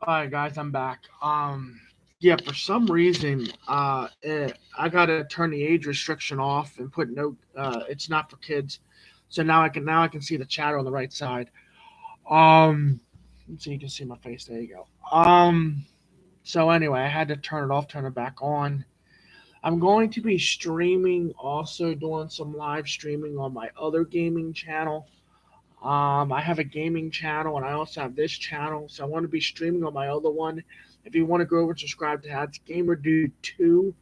All right, guys, I'm back. Yeah, for some reason, I gotta turn the age restriction off and put no. It's not for kids. So now I can see the chat on the right side. Um, so you can see my face. There you go. So anyway, I had to turn it off, turn it back on. I'm going to be streaming, also doing some live streaming on my other gaming channel. I have a gaming channel and I also have this channel, so I want to be streaming on my other one. If you want to go over and subscribe to that, it's Gamer Dude 2.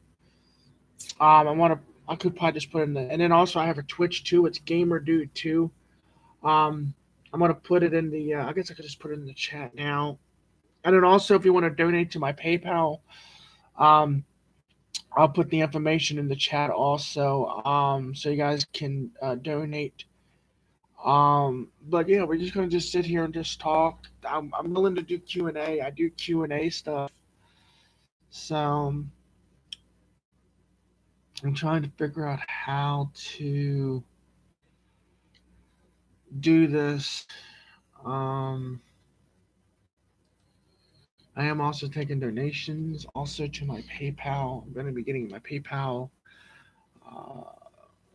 I could probably just put it in the, and then also I have a Twitch too. It's Gamer Dude 2. Um, I'm gonna put it in the. I guess I could just put it in the chat now. And then also, if you want to donate to my PayPal, um, I'll put the information in the chat also, so you guys can donate. But yeah, we're just gonna just sit here and just talk. I'm willing to do Q&A. I do Q&A stuff. So I'm trying to figure out how to do this. Um, I am also taking donations also to my PayPal. I'm gonna be getting my PayPal, uh,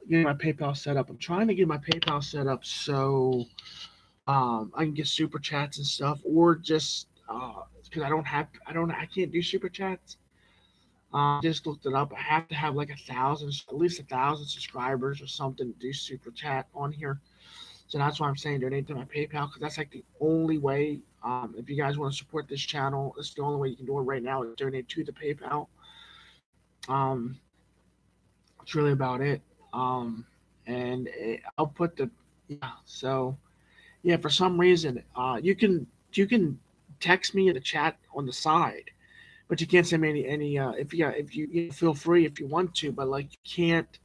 getting my PayPal set up. I'm trying to get my PayPal set up so I can get super chats and stuff, or just because I can't do super chats. Just looked it up. I have to have like at least 1,000 subscribers or something to do super chat on here. So that's why I'm saying donate to my PayPal because that's like the only way. If you guys want to support this channel, it's the only way you can do it right now is donate to the PayPal. Um, it's really about it. Um, I'll put the yeah. So yeah, for some reason, you can text me in the chat on the side, but you can't send me any. If you feel free if you want to, but like you can't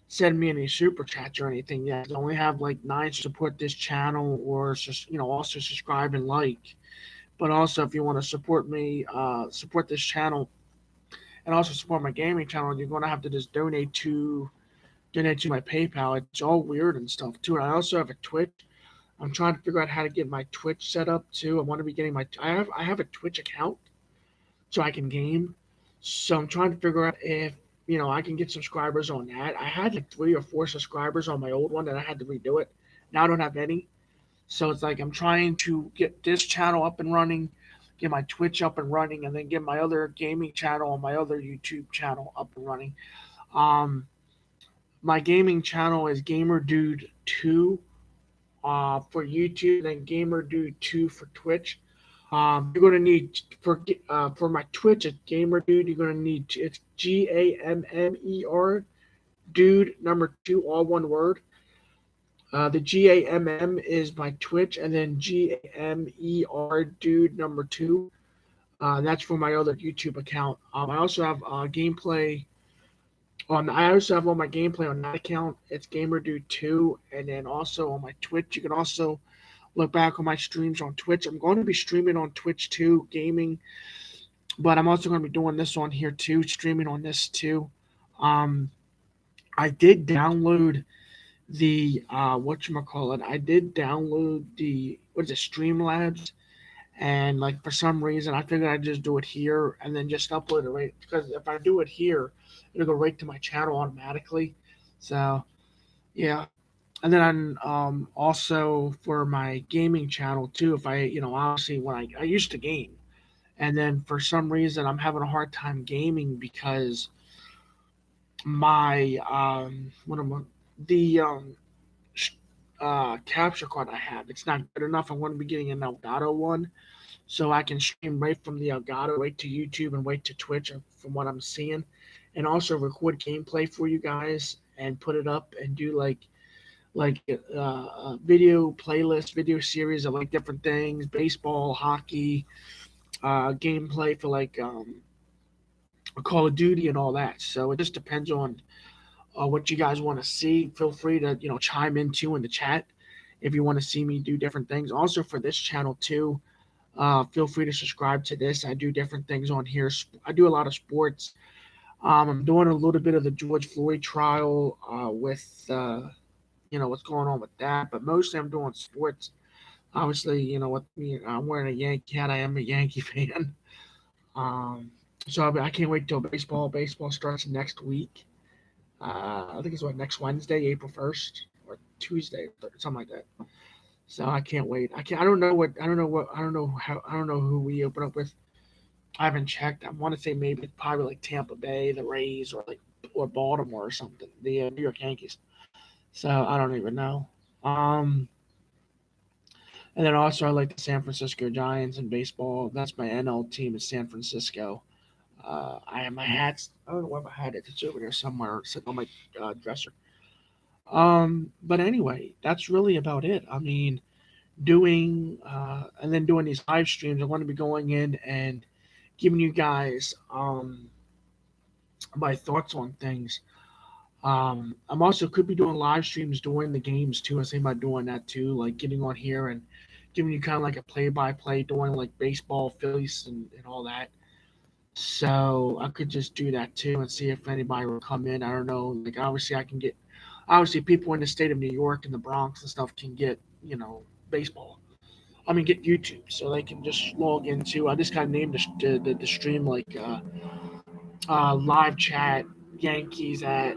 send me any super chats or anything yet. I only have like 9 to support this channel or just also subscribe and like. But also if you want to support me, support this channel and also support my gaming channel, you're gonna have to just donate to my PayPal. It's all weird and stuff too. And I also have a Twitch. I'm trying to figure out how to get my Twitch set up too. I want to be getting my I have a Twitch account so I can game. So I'm trying to figure out if I can get subscribers on that. I had like 3 or 4 subscribers on my old one, and I had to redo it. Now I don't have any. So it's like I'm trying to get this channel up and running, get my Twitch up and running, and then get my other gaming channel and my other YouTube channel up and running. Um, my gaming channel is GamerDude2 for YouTube, then GamerDude2 for Twitch. You're gonna need for my Twitch at GamerDude. You're gonna need it's GAMMER dude number 2 all one word. The GAMM is my Twitch, and then GAMER dude number 2. That's for my other YouTube account. I also have gameplay on. I also have all my gameplay on that account. It's GamerDude2, and then also on my Twitch. You can also look back on my streams on Twitch. I'm going to be streaming on Twitch too, gaming, but I'm also going to be doing this on here too, streaming on this too. Um, I did download the whatchamacallit. I did download the what is it, Streamlabs, and like for some reason I figured I'd just do it here and then just upload it right because if I do it here, it'll go right to my channel automatically. So yeah, and then also for my gaming channel too. If obviously when I used to game, and then for some reason I'm having a hard time gaming because my what am I, the capture card I have it's not good enough. I want to be getting an Elgato one so I can stream right from the Elgato right to YouTube and right to Twitch from what I'm seeing, and also record gameplay for you guys and put it up and do like a video playlist, video series of like different things, baseball, hockey, gameplay for like Call of Duty and all that. So it just depends on what you guys want to see. Feel free to chime in too in the chat if you want to see me do different things. Also for this channel too, feel free to subscribe to this. I do different things on here. I do a lot of sports. I'm doing a little bit of the George Floyd trial with what's going on with that, but mostly I'm doing sports. Obviously, what I'm wearing a Yankee hat. I am a Yankee fan. Um, so I can't wait till baseball. Baseball starts next week. I think it's next Wednesday, April 1st, or Tuesday, or something like that. So I can't wait. I can't. I don't know what. I don't know what. I don't know how. I don't know who we open up with. I haven't checked. I want to say maybe probably like Tampa Bay, the Rays, or Baltimore or something. The New York Yankees. So I don't even know. Um, and then also I like the San Francisco Giants in baseball. That's my NL team is San Francisco. I have my hats. I don't know where my hat is. It's over there somewhere, sitting on my dresser. But anyway, that's really about it. I mean, doing and then doing these live streams. I want to be going in and giving you guys my thoughts on things. I'm also could be doing live streams during the games too. I was thinking about doing that too, like getting on here and giving you kind of like a play-by-play during like baseball, Phillies, and all that. So I could just do that too and see if anybody will come in. I don't know. Like obviously I can get obviously people in the state of New York and the Bronx and stuff can get baseball. I mean get YouTube so they can just log into. I just kind of named the stream like live chat Yankees at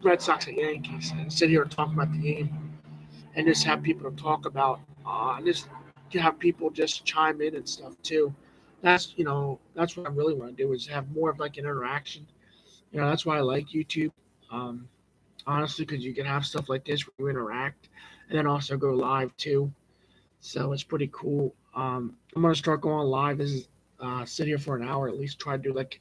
Red Sox at Yankees and sit here and talk about the game and just have people to talk about and just to have people just chime in and stuff too. That's what I really want to do is have more of like an interaction. That's why I like YouTube. Um, Honestly, because you can have stuff like this where you interact and then also go live too. So it's pretty cool. I'm gonna start going live. This is sit here for an hour at least. Try to do like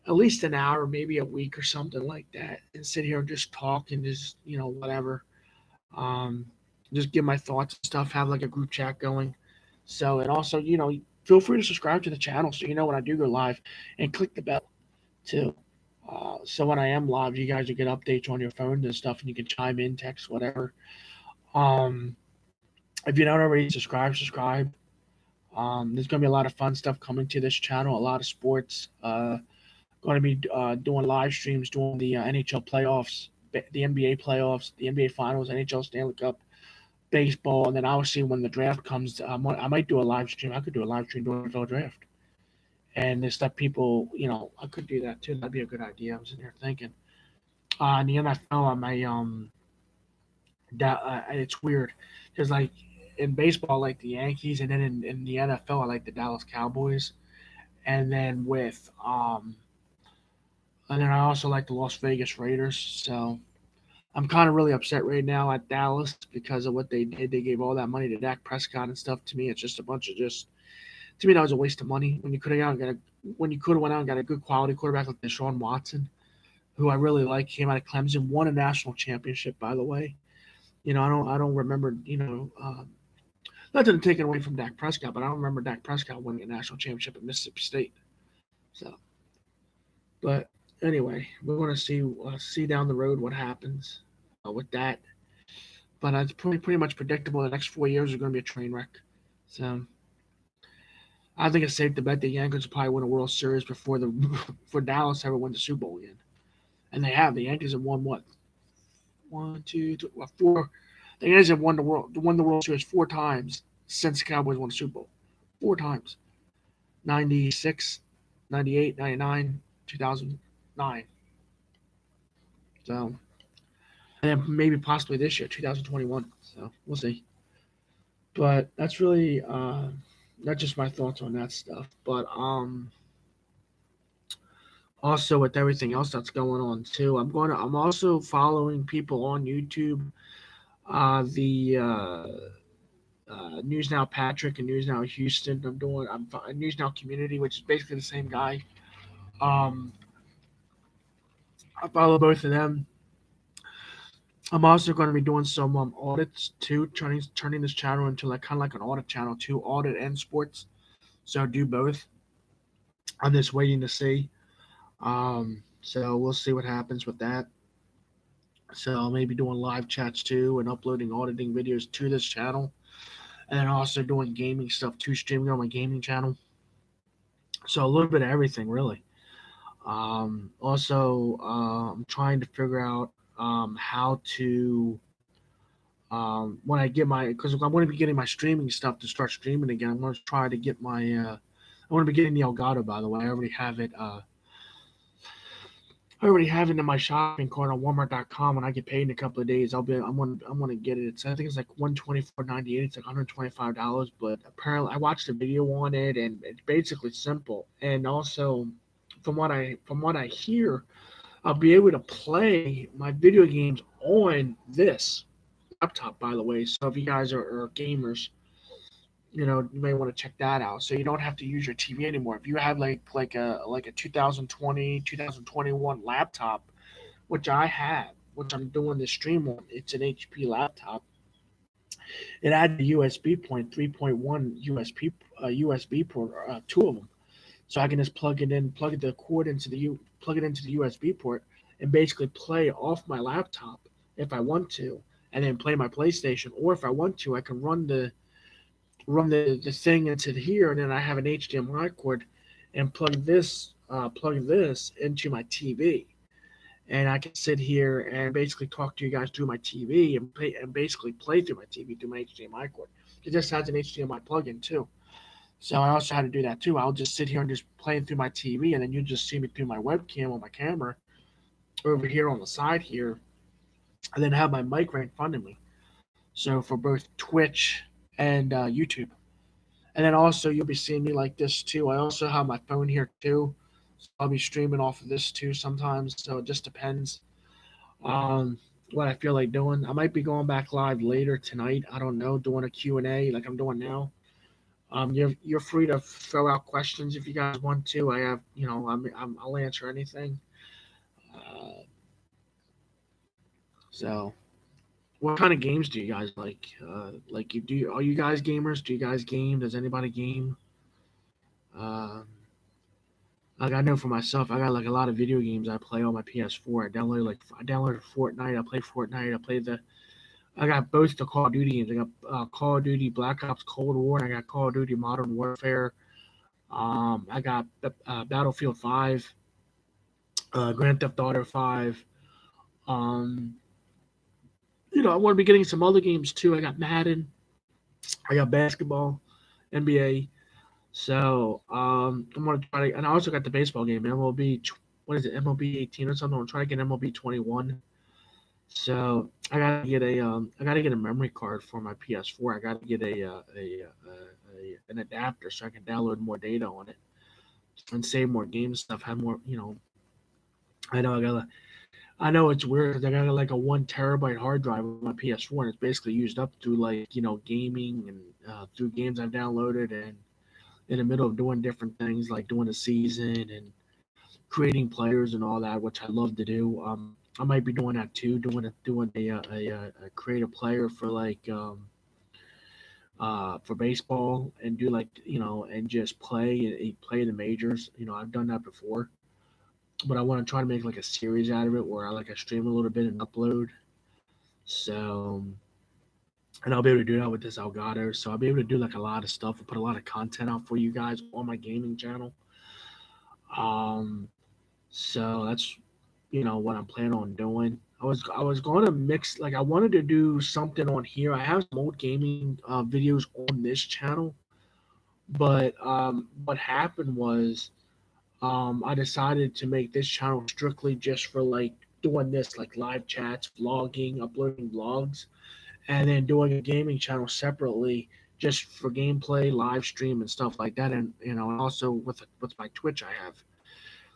at least an hour, maybe a week or something like that, and sit here and just talk and just whatever. Um, just give my thoughts and stuff. Have like a group chat going. So and also feel free to subscribe to the channel so you know when I do go live, and click the bell too. So when I am live, you guys will get updates on your phone and stuff, and you can chime in, text, whatever. Um, if you're not already subscribed, subscribe. There's gonna be a lot of fun stuff coming to this channel. A lot of sports. Going to be doing live streams during the NHL playoffs, the NBA playoffs, the NBA finals, NHL Stanley Cup, baseball, and then obviously when the draft comes, I might do a live stream. I could do a live stream during the NFL draft, and just let people, I could do that too. That'd be a good idea. I was sitting here thinking. In the NFL, I may it's weird because like in baseball, I like the Yankees, and then in the NFL, I like the Dallas Cowboys, and then and then I also like the Las Vegas Raiders. So I'm kind of really upset right now at Dallas because of what they did. They gave all that money to Dak Prescott and stuff. To me, it's just a bunch of just. To me, that was a waste of money when you could have when you could have went out and got a good quality quarterback like Deshaun Watson, who I really like. Came out of Clemson, won a national championship, by the way. I don't remember. Not to take it away from Dak Prescott, but I don't remember Dak Prescott winning a national championship at Mississippi State. So, but anyway, we're going to see down the road what happens with that. But it's pretty much predictable. The next 4 years are going to be a train wreck. So I think it's safe to bet the Yankees will probably win a World Series before the before Dallas ever win the Super Bowl again. And they have. The Yankees have won what? One, two, three, what, four. The Yankees have won the World Series 4 times since the Cowboys won the Super Bowl. 4 times. 96, 98, 99, 2009. So and then maybe possibly this year, 2021. So we'll see. But that's really not just my thoughts on that stuff, but also with everything else that's going on too. I'm also following people on YouTube. The News Now Patrick and News Now Houston. I'm News Now Community, which is basically the same guy. Um, I follow both of them. I'm also going to be doing some audits too, turning this channel into like kind of like an audit channel too, audit and sports. So do both. I'm just waiting to see. So we'll see what happens with that. So maybe doing live chats too and uploading auditing videos to this channel, and then also doing gaming stuff too, streaming on my gaming channel. So a little bit of everything really. Also, I'm trying to figure out how to When I get my, because I'm going to be getting my streaming stuff to start streaming again. I'm going to try to get my. I want to be getting the Elgato, by the way. I already have it. I already have it in my shopping cart on Walmart.com. When I get paid in a couple of days, I'm gonna get it. I think it's like $124.98. It's like $125. But apparently, I watched a video on it, and it's basically simple. And also, from what I hear, I'll be able to play my video games on this laptop. By the way, so if you guys are gamers, you may want to check that out. So you don't have to use your TV anymore. If you have like a 2020 2021 laptop, which I have, which I'm doing this stream on, it's an HP laptop. It adds a USB point, 3.1 USB port, two of them, so I can just plug the cord into plug it into the USB port, and basically play off my laptop if I want to, and then play my PlayStation. Or if I want to, I can run the thing into here, and then I have an HDMI cord, and plug this into my TV, and I can sit here and basically talk to you guys through my TV, and basically play through my TV through my HDMI cord. It just has an HDMI plug-in too. So I also had to do that too. I'll just sit here and just play through my TV, and then you just see me through my webcam on my camera over here on the side here, and then have my mic right in front of me. So for both Twitch and YouTube. And then also you'll be seeing me like this too. I also have my phone here too. So I'll be streaming off of this too sometimes. So it just depends on what I feel like doing. I might be going back live later tonight. I don't know, doing a Q&A like I'm doing now. You're free to throw out questions if you guys want to. I have, I'll answer anything. Uh, so, what kind of games do you guys like? Like are you guys gamers? Do you guys game? Does anybody game? Um, Like I know for myself, I got like a lot of video games I play on my PS4. I downloaded Fortnite. I play Fortnite. I got both the Call of Duty games. I got Call of Duty Black Ops Cold War, and I got Call of Duty Modern Warfare. I got Battlefield 5, Grand Theft Auto 5. Um, I want to be getting some other games too. I got Madden. I got basketball, NBA. So I'm gonna try to, and I also got the baseball game, MLB. What is it, MLB 18 or something? I'm trying to get MLB 21. So I gotta get a memory card for my PS4. I gotta get an adapter so I can download more data on it and save more game stuff. Have more, I know I know it's weird because I got like a 1 terabyte hard drive on my PS4, and it's basically used up through like gaming and through games I've downloaded, and in the middle of doing different things like doing a season and creating players and all that, which I love to do. I might be doing that too, doing a create a player for like for baseball, and do like and just play the majors. I've done that before, but I want to try to make like a series out of it where I stream a little bit and upload. So, and I'll be able to do that with this Elgato. So I'll be able to do like a lot of stuff and put a lot of content out for you guys on my gaming channel. Um, so that's what I'm planning on doing. I was going to mix, like I wanted to do something on here. I have some old gaming videos on this channel, but what happened was I decided to make this channel strictly just for like doing this, like live chats, vlogging, uploading vlogs, and then doing a gaming channel separately just for gameplay, live stream, and stuff like that. And and also with my Twitch I have.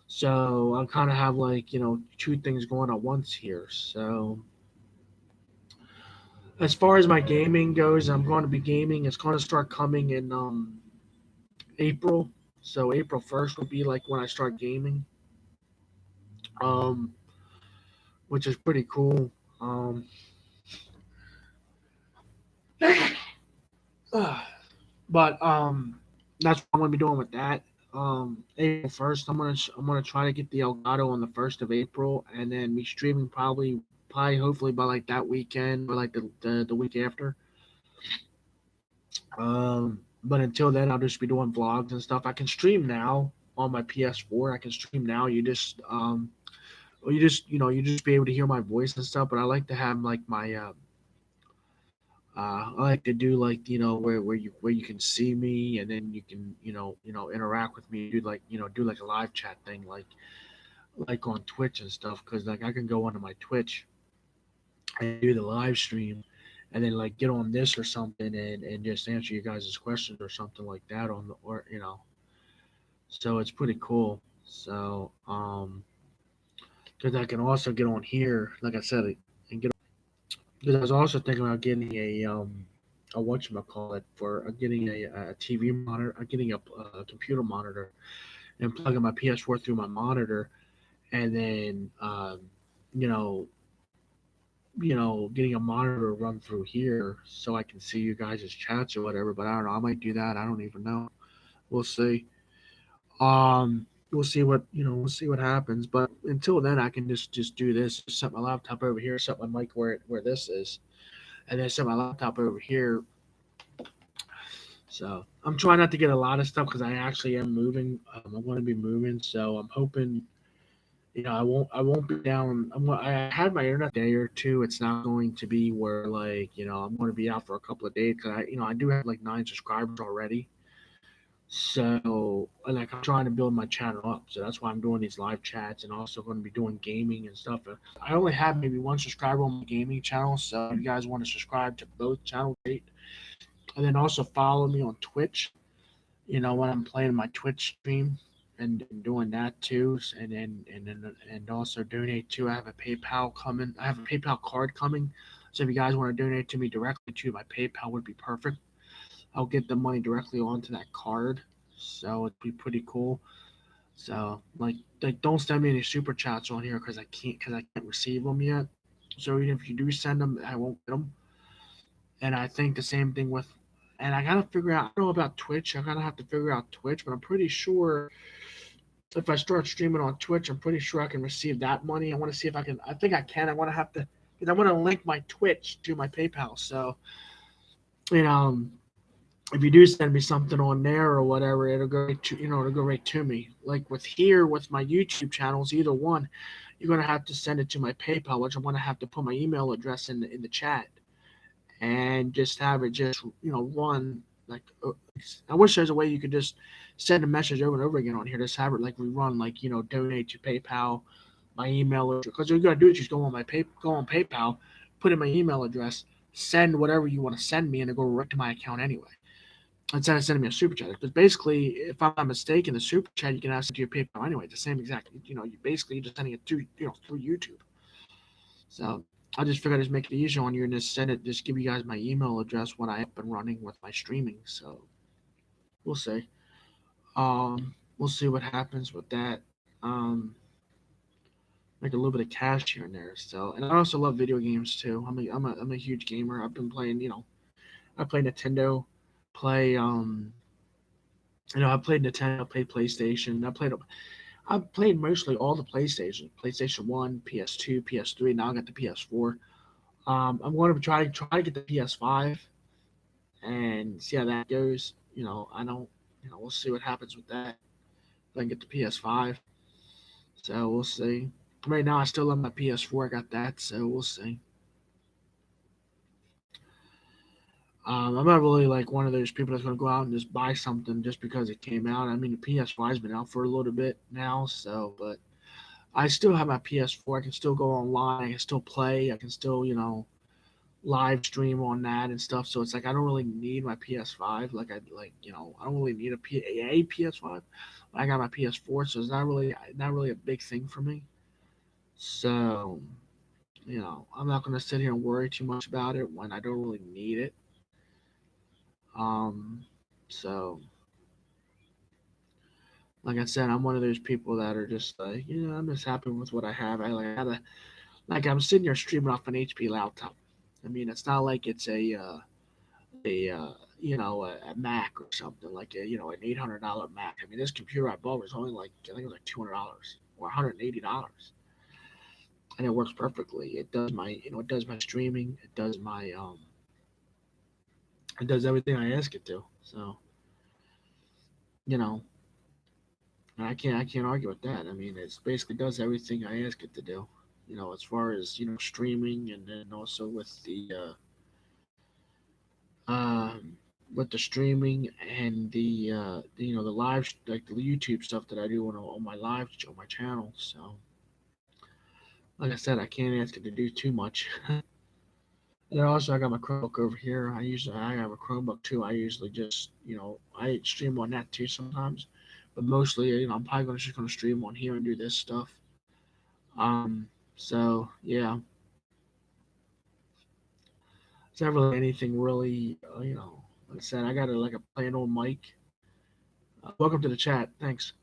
So I kind of have like two things going at once here. So as far as my gaming goes, I'm going to be gaming. It's going to start coming in April. So April 1st will be like when I start gaming, um, which is pretty cool. Um, but that's what I'm going to be doing with that. April 1st, I'm gonna try to get the Elgato on the 1st of April, and then be streaming probably hopefully by like that weekend or like the week after. But until then, I'll just be doing vlogs and stuff. I can stream now on my PS4. I can stream now. You just be able to hear my voice and stuff. But I like to have like I like to do like where you can see me, and then you can interact with me, do like do like a live chat thing, like on Twitch and stuff, because like I can go onto my Twitch and do the live stream, and then like get on this or something, and just answer you guys' questions or something like that on the or so it's pretty cool. So because I can also get on here, like I said, and get because I was also thinking about getting a whatchamacallit for getting a TV monitor, getting a computer monitor, and plugging my PS4 through my monitor, and then you know getting a monitor run through here so I can see you guys' chats or whatever. But I don't know. I might do that. I don't even know. We'll see. Um, we'll see what we'll see what happens. But until then, I can just do this. Just set my laptop over here. Set my mic where this is, and then set my laptop over here. So I'm trying not to get a lot of stuff because I actually am moving. I'm going to be moving, so I'm hoping I won't be down. I had my internet day or two. It's not going to be where like I'm going to be out for a couple of days because I do have like 9 subscribers already. So like I'm trying to build my channel up. So that's why I'm doing these live chats and also going to be doing gaming and stuff. I only have maybe 1 subscriber on my gaming channel. So if you guys want to subscribe to both channels, great. And then also follow me on Twitch. When I'm playing my Twitch stream and doing that too, and also donate too. I have a PayPal coming. I have a PayPal card coming. So if you guys want to donate to me directly to my PayPal would be perfect. I'll get the money directly onto that card. So it'd be pretty cool. So like don't send me any super chats on here because I can't receive them yet. So even if you do send them, I won't get them. And I think the same thing with, and I gotta figure out. I don't know about Twitch. I gotta have to figure out Twitch, but I'm pretty sure if I start streaming on Twitch, I'm pretty sure I can receive that money. I want to see if I can. I think I can. I want to have to, because I want to link my Twitch to my PayPal. So you know, if you do send me something on there or whatever, it'll go right to me. Like with here with my YouTube channels, either one, you're gonna have to send it to my PayPal, which I'm gonna have to put my email address in the chat and just have it just run like I wish there's a way you could just send a message over and over again on here. Just have it like we run like donate to PayPal, my email because all you gotta do is just go on PayPal, put in my email address, send whatever you want to send me, and it go right to my account anyway. Instead of sending me a super chat, because basically, if I'm not mistaken, the super chat you can ask it to your PayPal anyway. It's the same exact. You basically just sending it through YouTube. So I just figured I'd just make it easier on you and just send it. Just give you guys my email address when I up and running with my streaming. So we'll see. We'll see what happens with that. Um, make a little bit of cash here and there. So, and I also love video games too. I'm a huge gamer. I've been playing. I play Nintendo. Play I played Nintendo. I played PlayStation. I've played mostly all the PlayStation. PlayStation One, PS2, PS3. Now I got the PS4. I'm going to try to get the PS5 and see how that goes. I don't. We'll see what happens with that. If I can get the PS5, so we'll see. Right now, I still love my PS4. I got that, so we'll see. I'm not really like one of those people that's going to go out and just buy something just because it came out. I mean, the PS5's been out for a little bit now, so but I still have my PS4. I can still go online. I can still play. I can still live stream on that and stuff. So it's like I don't really need my PS5. I don't really need a PS5. I got my PS4, so it's not really a big thing for me. So I'm not gonna sit here and worry too much about it when I don't really need it. Um, so like I said, I'm one of those people that are just like I'm just happy with what I have. Like I'm sitting here streaming off an HP laptop. I mean, it's not like it's a Mac or something like an $800 Mac. I mean, this computer I bought was only like I think it was like $200 or $180, and it works perfectly. It does my streaming. It does everything I ask it to. So you know, I can't argue with that. I mean, it basically does everything I ask it to do. As far as streaming, and then also with um, with the streaming and the live like the YouTube stuff that I do on my live on my channel. So like I said, I can't ask it to do too much. And then also I got my Chromebook over here. I have a Chromebook too. I usually just I stream on that too sometimes, but mostly I'm probably just gonna stream on here and do this stuff. Um, so yeah, it's not really anything really. Like I said, I got like a plain old mic. Welcome to the chat. Thanks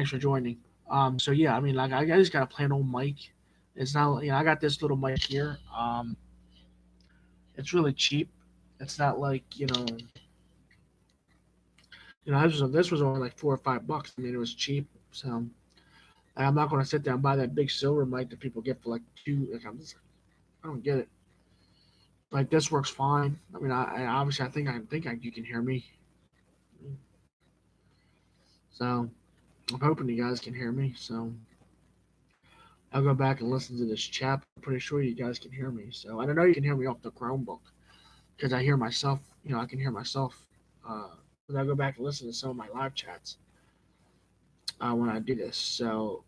for joining. So yeah, I mean like I just got a plain old mic. It's not I got this little mic here. It's really cheap. It's not like this was only like $4 or $5. I mean, it was cheap. So I'm not going to sit there and buy that big silver mic that people get for like two. Like I don't get it. Like this works fine. I mean, I obviously I think you can hear me. So I'm hoping you guys can hear me. So I'll go back and listen to this chat. I'm pretty sure you guys can hear me. So I don't know you can hear me off the Chromebook because I hear myself. I can hear myself. Uh, when I go back and listen to some of my live chats when I do this. So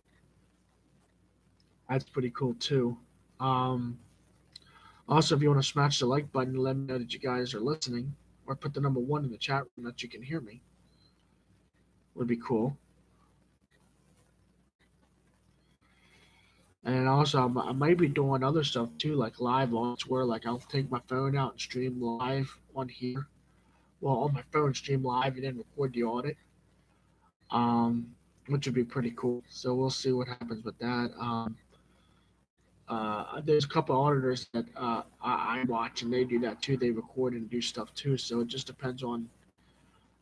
that's pretty cool too. Um, Also, if you want to smash the like button, let me know that you guys are listening, or put the number one in the chat room that you can hear me. Would be cool. And also, I might be doing other stuff too, like live launch, where like I'll take my phone out and stream live on here. Well, on my phone, stream live and then record the audit, which would be pretty cool. So we'll see what happens with that. There's a couple auditors that I watch, and they do that too. They record and do stuff too. So it just depends on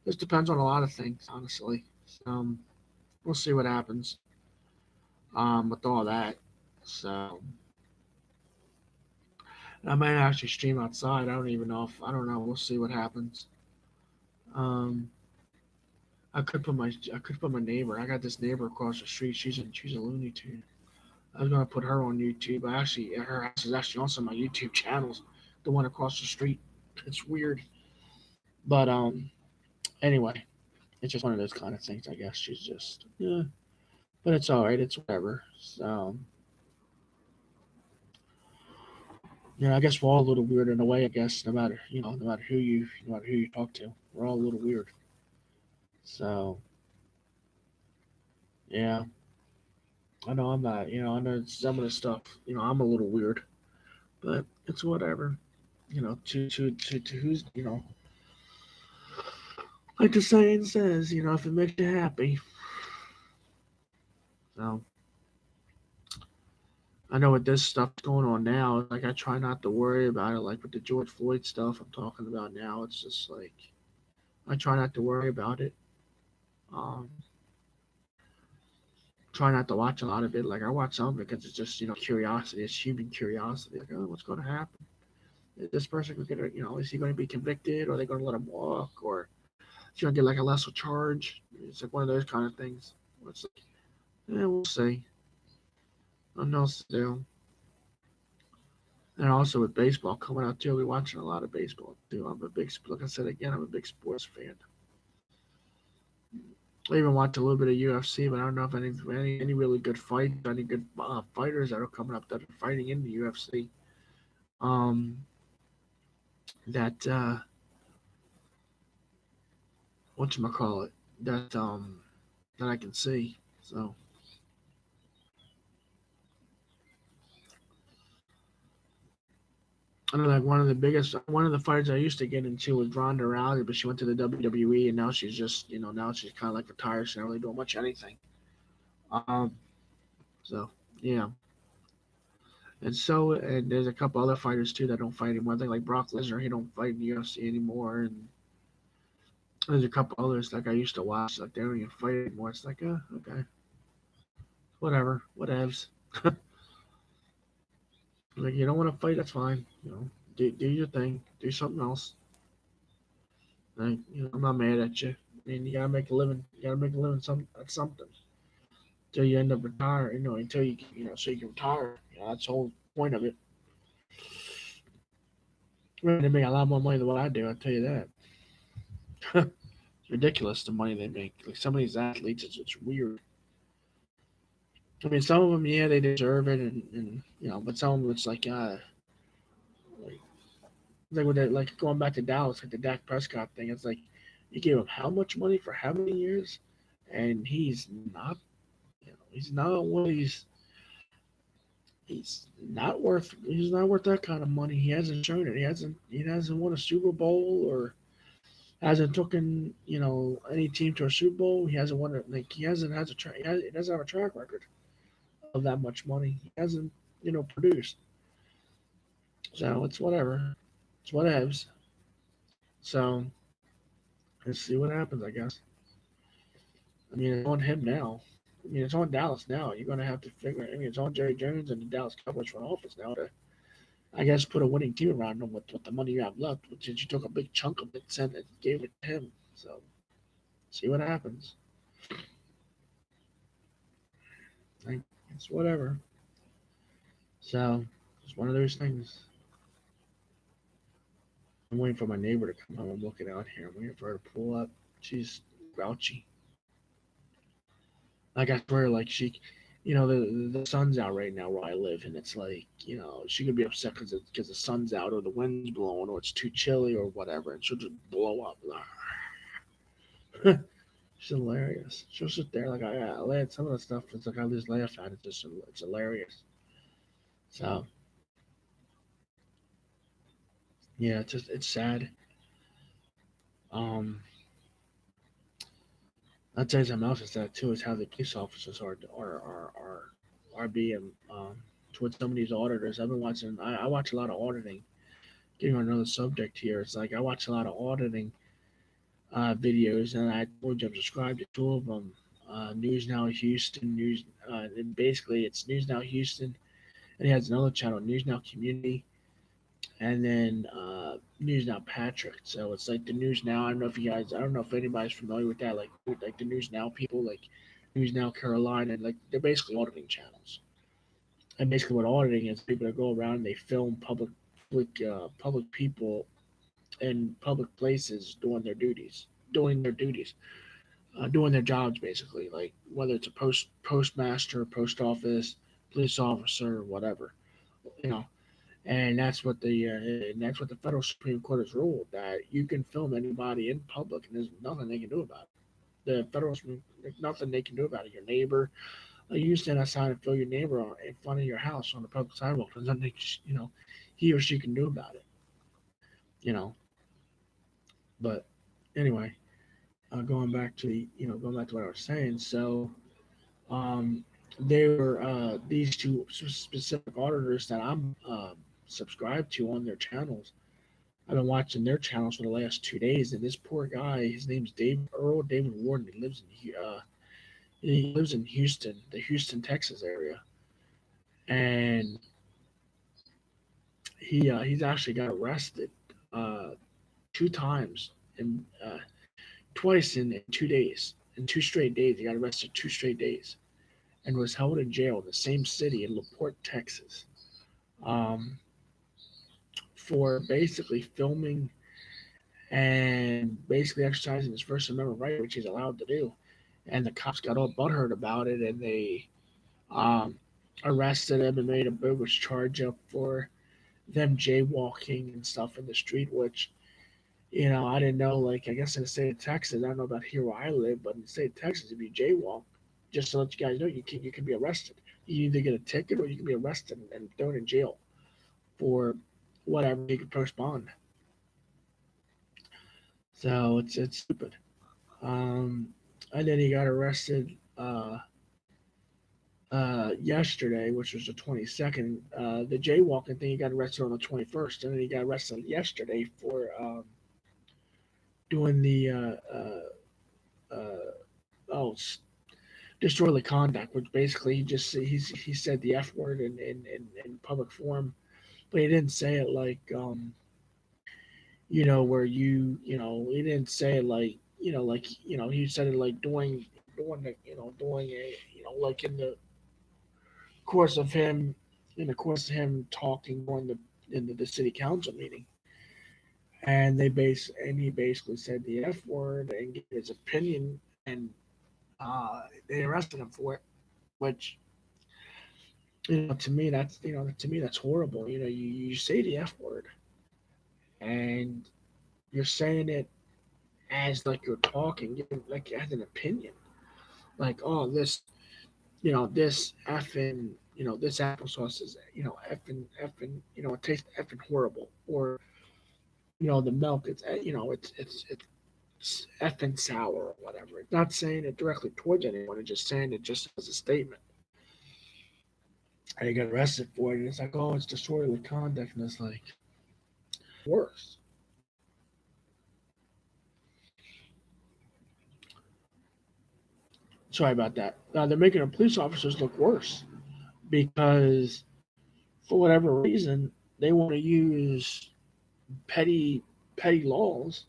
a lot of things, honestly. We'll see what happens with all that. So I might actually stream outside. I don't even know if I don't know. We'll see what happens. Um, I could put my neighbor. I got this neighbor across the street. She's a Looney Tune. I was gonna put her on YouTube. Her house is actually on some of my YouTube channels. The one across the street. It's weird, but anyway, it's just one of those kind of things. I guess she's just yeah, but it's all right. It's whatever. So I guess we're all a little weird in a way. I guess no matter who you talk to, we're all a little weird. So yeah, I know I'm not. I know some of the stuff. I'm a little weird, but it's whatever. To who's like the saying says, if it makes you happy. So I know with this stuff going on now, like I try not to worry about it. Like with the George Floyd stuff I'm talking about now, it's just like I try not to worry about it. Um, Try not to watch a lot of it. Like I watch some because it's just curiosity. It's human curiosity. Like oh, what's going to happen? Is this person going to is he going to be convicted? Or are they going to let him walk? Or is he going to get like a lesser charge? It's like one of those kind of things. It's like yeah, we'll see. Nothing else to do. And also with baseball coming out too, we're watching a lot of baseball too. Like I said again, I'm a big sports fan. I even watch a little bit of UFC, but I don't know if any really good fights, any good fighters that are coming up that are fighting in the UFC. Um, that what you call it? That I can see. So I know like one of the fighters I used to get into was Ronda Rousey, but she went to the WWE and now she's just now she's kind of like retired. She's not really doing much anything. Um, so yeah. And there's a couple other fighters too that don't fight anymore. I think like Brock Lesnar, he don't fight in the UFC anymore, and there's a couple others like I used to watch, like they don't even fight anymore. It's like, okay, whatever, whatevs. Like you don't want to fight, that's fine. Do your thing, do something else. Like, I'm not mad at you. I mean, you gotta make a living. You gotta make a living at something until you end up retiring. Until so you can retire. That's the whole point of it. Really, they make a lot more money than what I do. I'll tell you that. It's ridiculous the money they make. Like some of these athletes, it's weird. I mean, some of them, yeah, they deserve it, and but some of them, it's like like with that, like going back to Dallas, like the Dak Prescott thing. It's like you gave him how much money for how many years, and not, he's not one of these. He's not worth that kind of money. He hasn't shown it. He hasn't won a Super Bowl or hasn't taken any team to a Super Bowl. He hasn't won it. Like he doesn't have a track record of that much money. He hasn't produced. So it's whatever. It's whatevs. So let's see what happens. I guess. I mean, it's on him now. I mean, it's on Dallas now. You're gonna have to figure. I mean, it's on Jerry Jones and the Dallas Cowboys front office now to, I guess, put a winning team around him with the money you have left. Which is you took a big chunk of it, sent it, gave it to him. So see what happens. Like, it's whatever. So it's one of those things. I'm waiting for my neighbor to come home. I'm looking out here. I'm waiting for her to pull up. She's grouchy. Like I swear, like the sun's out right now where I live, and it's like she could be upset because the sun's out or the wind's blowing or it's too chilly or whatever, and she'll just blow up. She's hilarious. She'll sit there like I laugh. Some of the stuff it's like I just laugh at. It's hilarious. So yeah, it's sad. Um, I'll tell you something else is that too is how the police officers are being towards some of these auditors. I've been watching. I watch a lot of auditing. Getting on another subject here, it's like I watch a lot of auditing videos, and I told you I'm subscribed to two of them. News Now Houston, and basically it's News Now Houston, and he has another channel, News Now Community, and then News Now Patrick. So it's like the News Now. I don't know if anybody's familiar with that, like the News Now people, like News Now Carolina, like they're basically auditing channels. And basically, what auditing is, people that go around and they film public people in public places doing their jobs basically, like whether it's a postmaster, post office, police officer, whatever, you know. And that's what the federal Supreme Court has ruled, that you can film anybody in public and there's nothing they can do about it. There's nothing they can do about it. Your neighbor, you stand outside and film your neighbor in front of your house on the public sidewalk. There's nothing he or she can do about it. You know, but anyway, going back to what I was saying. So um, they were these two specific auditors that I'm subscribed to on their channels. I've been watching their channels for the last 2 days, and this poor guy, his name's David Warden. He lives in Houston, the Houston, Texas area, and he's actually got arrested uh, 2 times and twice in 2 days. In 2 straight days, he got arrested 2 straight days and was held in jail in the same city in LaPorte, Texas, um, for basically filming and basically exercising his First Amendment right, which he's allowed to do. And the cops got all butthurt about it, and they um, arrested him and made a bogus charge up for them jaywalking and stuff in the street, which I didn't know. Like, I guess in the state of Texas, I don't know about here where I live, but in the state of Texas, if you jaywalk, just to let you guys know, you can be arrested. You either get a ticket or you can be arrested and thrown in jail for whatever you can post bond. So it's stupid. Um, and then he got arrested yesterday, which was the 22nd. The jaywalking thing, he got arrested on the 21st, and then he got arrested yesterday for doing the oh disorderly conduct, which basically he said the F word in public forum, but he didn't say it like where he didn't say it like he said it like doing a like course of him in the course of him talking during the city council meeting. and he basically said the F word and gave his opinion, and they arrested him for it. Which, to me that's horrible. You say the F word and you're saying it as like you're talking, giving like as an opinion, like, oh, this effing, this applesauce is, effing, it tastes effing horrible, or the milk, it's effing sour or whatever. It's not saying it directly towards anyone. It's just saying it just as a statement. And you get arrested for it, and it's like, oh, it's disorderly conduct, and it's like worse. Sorry about that. They're making the police officers look worse because for whatever reason they want to use petty petty laws,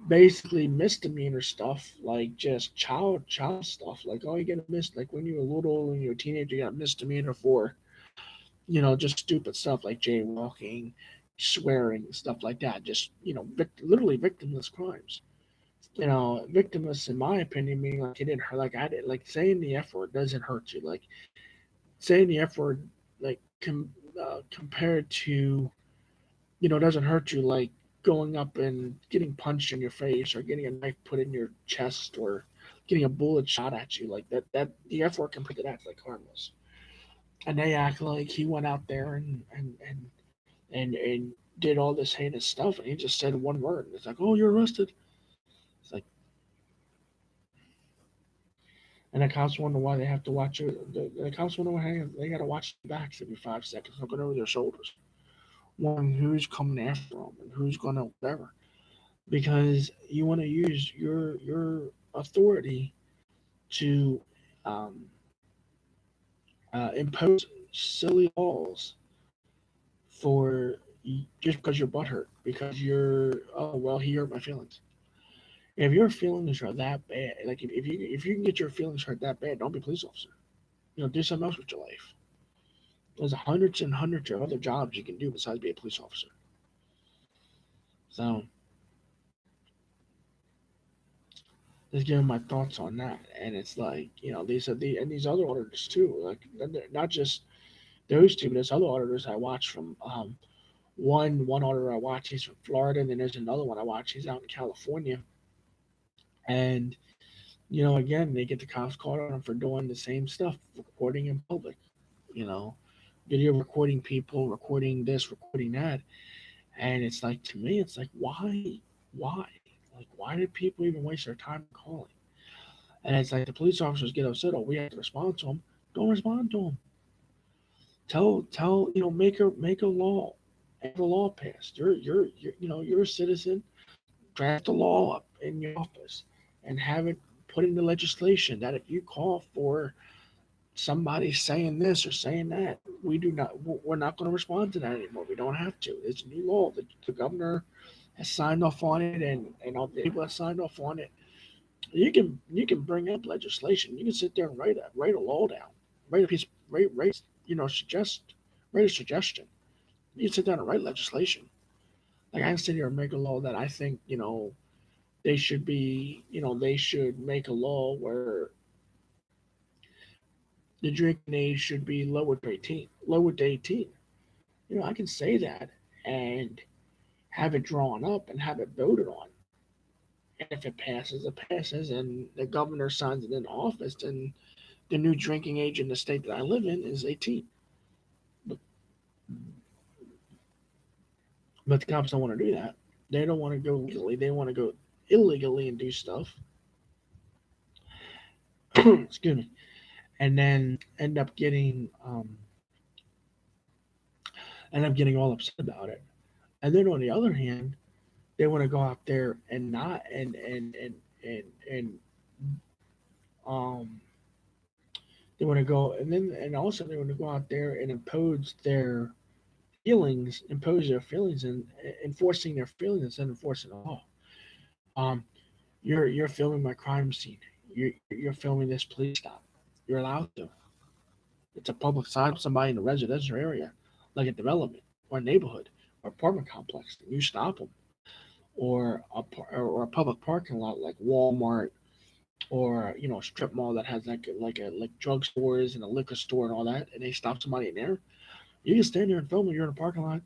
basically misdemeanor stuff, like just child stuff, like, oh, you get a like when you were little and you're a teenager, you got a misdemeanor for just stupid stuff like jaywalking, swearing, stuff like that. Just literally victimless crimes. Victimless in my opinion, meaning like it didn't hurt. Like I did, like saying the F word doesn't hurt you. Like saying the F word, like compared to doesn't hurt you like going up and getting punched in your face or getting a knife put in your chest or getting a bullet shot at you, like that the F word compared to that, like harmless. And they act like he went out there and did all this heinous stuff, and he just said one word. It's like, oh, you're arrested. It's like, and the cops wonder why they have to watch it. The cops wonder why they got to watch their backs every 5 seconds, looking over their shoulders, wondering who's coming after them and who's gonna whatever, because you want to use your authority to um, impose silly laws for just because you're butthurt, because you're, oh well, he hurt my feelings. If your feelings are that bad, like if you can get your feelings hurt that bad, don't be a police officer. Do something else with your life. There's hundreds and hundreds of other jobs you can do besides be a police officer. So just giving my thoughts on that, and it's like, these are these other auditors too. Like not just those two, but there's other auditors I watch from. One auditor I watch, he's from Florida, and then there's another one I watch, he's out in California, and again, they get the cops caught on them for doing the same stuff, recording in public, you know, video recording people, recording this, recording that, and it's like, to me, it's like, why, like, why did people even waste their time calling? And it's like the police officers get upset. Oh, we have to respond to them. Don't respond to them. Tell make a law, have a law passed. You're a citizen. Draft a law up in your office and have it put into legislation that if you call for somebody saying this or saying that, we're not going to respond to that anymore. We don't have to. It's a new law. The governor has signed off on it, and all the people that signed off on it. You can bring up legislation. You can sit there and write a law down, write a piece, write suggest, write a suggestion. You can sit down and write legislation. Like I can sit here and make a law that I think they should make a law where the drinking age should be lowered to 18. I can say that and have it drawn up and have it voted on. And if it passes, it passes, and the governor signs it in office, then the new drinking age in the state that I live in is 18. But, but the cops don't want to do that. They don't want to go legally. They want to go illegally and do stuff. Excuse me. And then end up getting all upset about it. And then on the other hand, they want to go out there and not and um they want to go and also they want to go out there and impose their feelings, and enforcing their feelings instead of enforcing the law. Um, you're filming my crime scene. You're filming this police stop. You're allowed to. It's a public side of somebody in a residential area, like a development or a neighborhood or apartment complex. And you stop them. or a public parking lot like Walmart, or a strip mall that has like drugstores and a liquor store and all that, and they stop somebody in there, you can stand there and film when you're in a parking lot.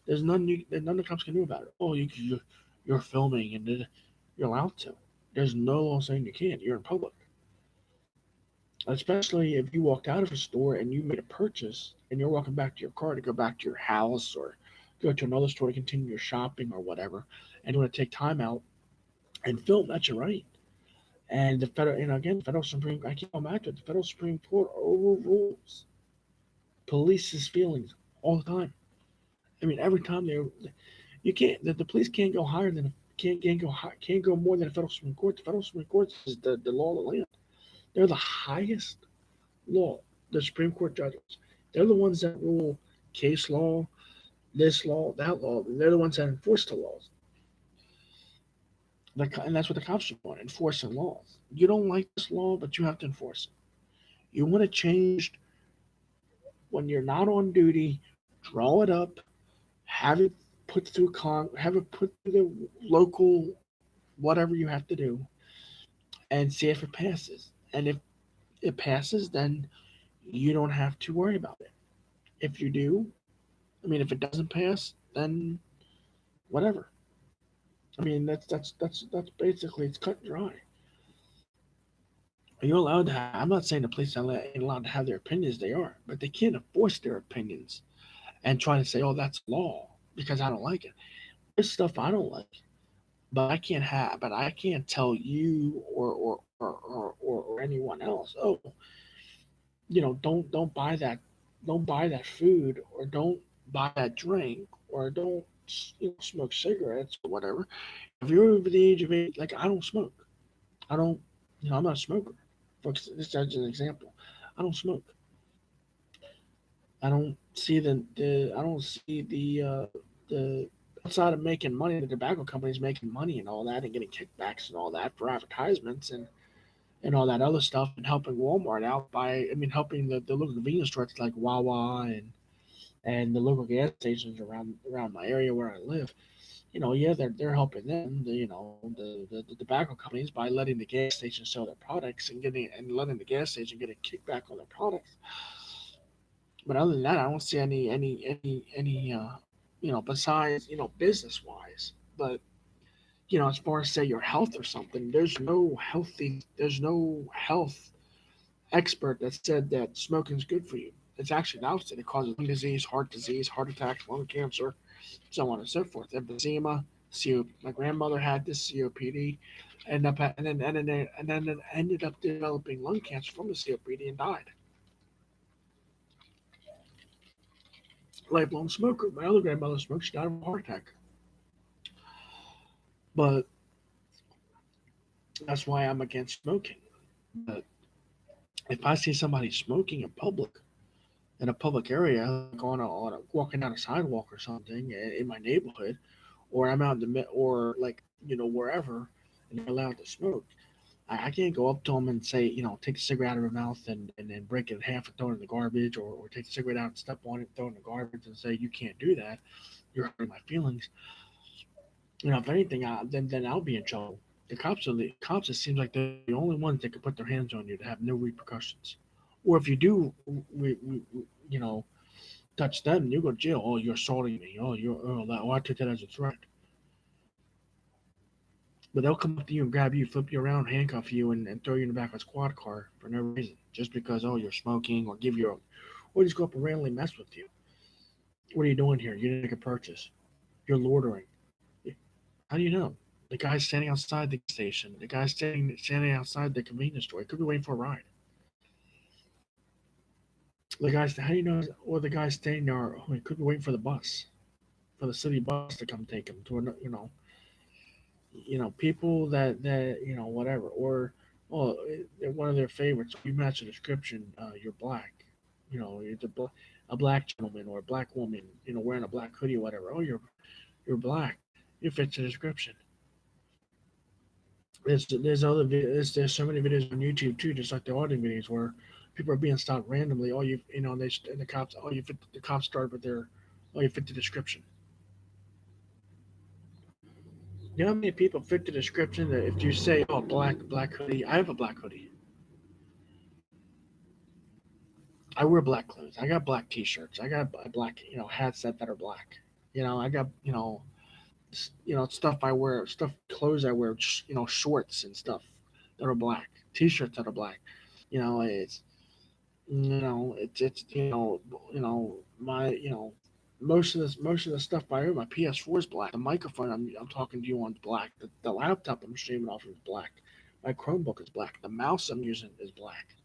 There's none the cops can do about it. Oh, you're filming and you're allowed to. There's no law saying you can't. You're in public. Especially if you walked out of a store and you made a purchase and you're walking back to your car to go back to your house or go to another store to continue your shopping or whatever, and you want to take time out and film, that's your right. And the federal, again, federal Supreme, I keep going back to it, the federal Supreme Court overrules police's feelings all the time. I mean, every time you can't, the police can't go higher than, can't go more than the federal Supreme Court. The federal Supreme Court is the law of the land. They're the highest law, the Supreme Court judges. They're the ones that rule case law, this law, that law. They're the ones that enforce the laws. And that's what the cops are doing, enforcing laws. You don't like this law, but you have to enforce it. You want it changed when you're not on duty, draw it up, have it have it put through the local whatever you have to do, and see if it passes. And if it passes, then you don't have to worry about it. If you do, I mean, if it doesn't pass, then whatever. I mean, that's basically it's cut and dry. Are you allowed to have? I'm not saying the police ain't allowed to have their opinions. They are, but they can't enforce their opinions and try to say, "Oh, that's law," because I don't like it. There's stuff I don't like, but I can't have. But I can't tell you or anyone else. Oh, don't buy that. Don't buy that food, or don't buy that drink, or don't smoke cigarettes or whatever. If you're over the age of 8, like I don't smoke. I don't. I'm not a smoker. For this is an example. I don't smoke. I don't see I don't see the outside of making money, the tobacco companies making money and all that, and getting kickbacks and all that for advertisements and all that other stuff, and helping Walmart out by, I mean, helping the local convenience stores like Wawa and the local gas stations around my area where I live. Yeah, they're helping them, the tobacco companies, by letting the gas station sell their products and letting the gas station get a kickback on their products. But other than that, I don't see any besides business wise. But as far as say your health or something, there's no health expert that said that smoking is good for you. It's actually the opposite. It causes lung disease, heart attacks, lung cancer, so on and so forth. Emphysema, my grandmother had this COPD, and then it ended up developing lung cancer from the COPD and died. Lifelong smoker. My other grandmother smoked. She died of a heart attack. But that's why I'm against smoking. But if I see somebody smoking in a public area, like walking down a sidewalk or something in my neighborhood, or I'm out in or like wherever, and they're allowed to smoke, I can't go up to them and say, take the cigarette out of their mouth and then break it in half and throw it in the garbage, or take the cigarette out and step on it, throw it in the garbage, and say you can't do that. You're hurting my feelings. If anything, then I'll be in trouble. The cops. It seems like they're the only ones that can put their hands on you to have no repercussions. Or if you do, you know, touch them, you go to jail. Oh, you're assaulting me. I took that as a threat. But they'll come up to you and grab you, flip you around, handcuff you, and throw you in the back of a squad car for no reason, just because you're smoking, or just go up and randomly mess with you. What are you doing here? You didn't make a purchase. You're loitering. How do you know? The guy's standing outside the station. The guy's standing outside the convenience store. He could be waiting for a ride. How do you know? Or the guy's standing there. Oh, he could be waiting for the bus, for the city bus to come take him to people that whatever. Or one of their favorites. You match the description. You're black. A black gentleman or a black woman. Wearing a black hoodie or whatever. Oh, you're black. You fit the description. There's so many videos on YouTube too, just like the audio videos where people are being stopped randomly. Oh, and the cops. Oh, you fit the cops start with their. Oh, you fit the description. You know how many people fit the description that if you say, "Oh, black hoodie," I have a black hoodie. I wear black clothes. I got black T-shirts. I got a black, hats that are black. I got, stuff I wear, stuff clothes I wear, shorts and stuff that are black, T-shirts that are black. It's my most of the stuff I own, my PS4 is black. The microphone I'm talking to you on is black. The laptop I'm streaming off of is black. My Chromebook is black. The mouse I'm using is black.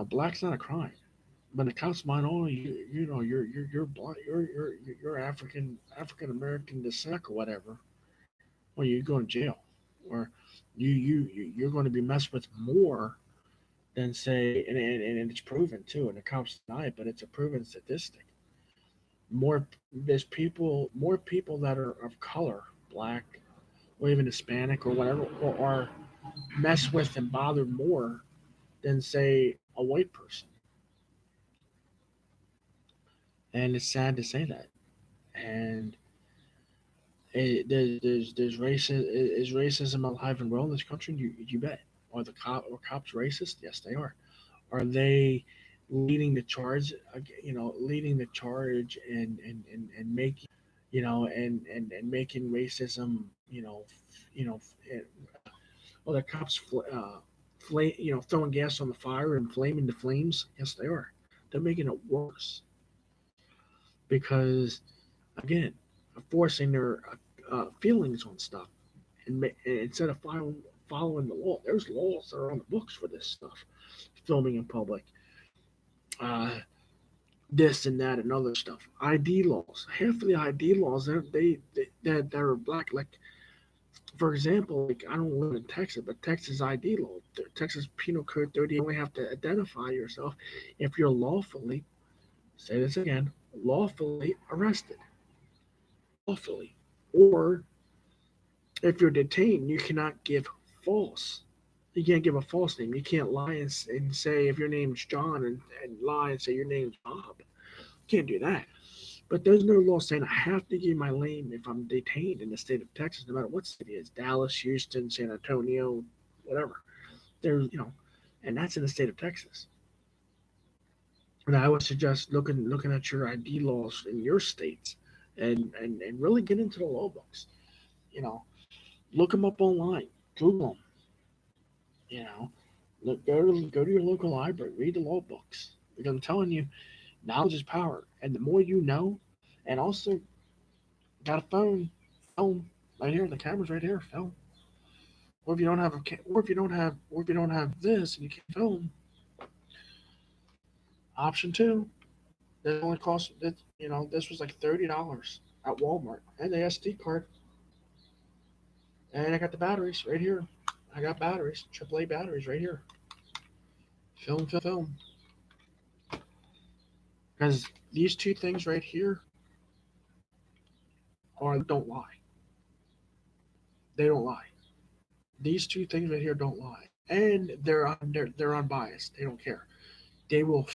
Black's not a crime. When the cops mind, oh, you're black, you're African American descent or whatever, well, you're going to jail, or you're going to be messed with more than say, and it's proven too, and the cops deny it, but it's a proven statistic. More more people that are of color, black, or even Hispanic or whatever, or are messed with and bothered more than say a white person, and it's sad to say that. And there's racism. Is racism alive and well in this country? You bet. Are the cops racist? Yes, they are. Are they leading the charge? Leading the charge and making and making racism. You know, well, the cops throwing gas on the fire and flaming the flames. Yes, they are. They're making it worse because again, forcing their feelings on stuff and instead of following the law. There's laws that are on the books for this stuff, filming in public, uh, this and that and other stuff. ID laws. Half of the ID laws that are black. Like for example, like I don't live in Texas, but Texas ID law, Texas Penal Code 30, you only have to identify yourself if you're lawfully. Say this again, lawfully arrested, lawfully, or if you're detained, you cannot give false. You can't give a false name. You can't lie and say if your name's John and lie and say your name's Bob. You can't do that. But there's no law saying I have to give my name if I'm detained in the state of Texas, no matter what city it is, Dallas, Houston, San Antonio, whatever. There's, and that's in the state of Texas. And I would suggest looking at your ID laws in your states and really get into the law books. You know, look them up online, Google them. You know, go to your local library, read the law books. Because I'm telling you, knowledge is power, and the more you know, and also got a phone, film right here. The camera's right here. Film. Or if you don't have or if you don't have this and you can't film, option two. That only cost that this was like $30 at Walmart, and the SD card, and I got the batteries right here. I got batteries, AAA batteries right here. Film, film, film. Because these two things right here don't lie. They don't lie. These two things right here don't lie, and they're unbiased. They don't care. They will